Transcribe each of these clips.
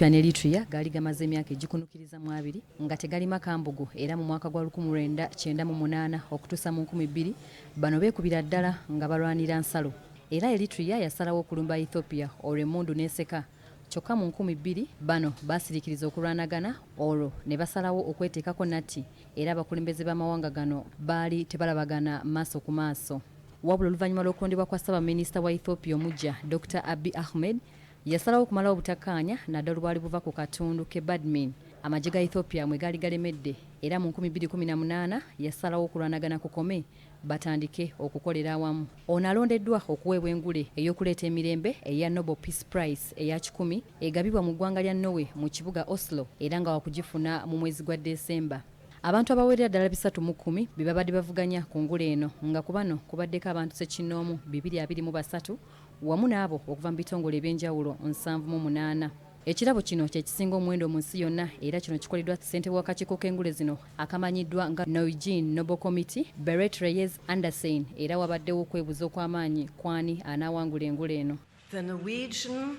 Ethiopia ne Eritrea gali gamaze emyaka egikunukiriza mu abiri nga tegali makambugu era mu mwaka gwa 1998 okutuusa mu 2000 bano beekubira ddala nga balwanira nsalo. Era Eritrea yasalawo okulumba Ethiopia olw'emmundu n'eseka. Kyokka mu 2000 bano basirikiriza okulwanagana olwo ne basalawo okweteekako natti era abakulembeze b'amawanga gano baali tebalabagana maaso ku maaso. Wabula oluvannyuma lw'okulondebwa kwa Ssaabaminisita wa Ethiopia omujja Dr. Abiy Ahmed yasalawo okumalawo obutakkaanya naddala olwali buva ku katundu ke Badmin amagye ga Ethiopia mwe gaali galemedde era mu 2018 yasalawo okulwanagana kukome batandike okukolera awamu. Ono alondeddwa okuweebwa engule ey'okuleeta emirembe eya Nobel Peace Prize eya 10 egabibwa mu ggwanga lya Norway mu kibuga Oslo era nga wakugifuna mu mwezi gwa Desemba. Abantu abawerera ddala 310 be babadde bavuganya ku ngule eno nga ku bano kubaddeko abantu ssekinnoomu 223 wamu n'abo okuva mu bitongole ebyenjawulo 78. Ekirabo kino kye kisinga omuwendo mu nsi yonna era kino kikoleddwa ssentebe w'akakiiko k'engule zino akamanyiddwa nga Norwegian Nobel Committee Berit Reyes Andersen era wabaddewo okwebuza okw'amaanyi kwani anaawangula engule eno. The Norwegian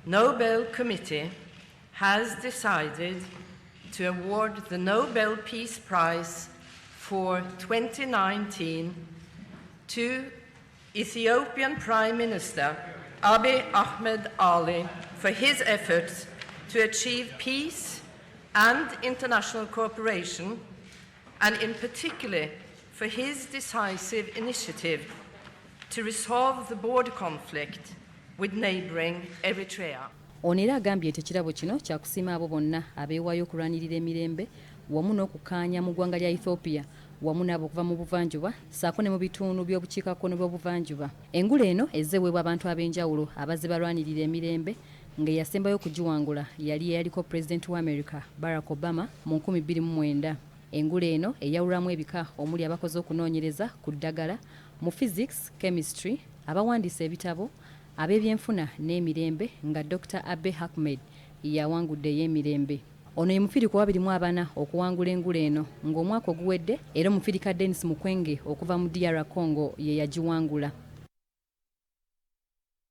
Nobel Committee has decided to award the Nobel Peace Prize for 2019 to Ethiopian Prime Minister Abiy Ahmed Ali for his efforts to achieve peace and international cooperation, and in particular for his decisive initiative to resolve the border conflict with neighbouring Eritrea. Ono era agambye nti ekirabo kino kyakusiima abo bonna abeewaayo okulwanirira emirembe wamu n'okukkaanya mu ggwanga lya Ethiopia wamu n'abo okuva mu buvanjuba ssaako ne mu bitundu by'obukiikakkono bw'obuvanjuba. Engule eno ezzeeweebwa abantu ab'enjawulo abazze balwanirira emirembe ng'eyasembayo okugiwangula yali eyaliko Pulezidenti wa America Barack Obama mu 2009. Engule eno eyawulwamu ebika omuli abakoze okunoonyereza ku ddagala mu physics, chemistry, abawandiisa ebitabo, ab'ebyenfuna n'emirembe nga Dr. Abiy Ahmed yawangudde ey'emirembe. Ono ye mufiri ku 24 okuwangula engule eno ng'omwaka oguwedde era omufirika Denis Mukwege okuva mu DR Congo ye yagiwangula.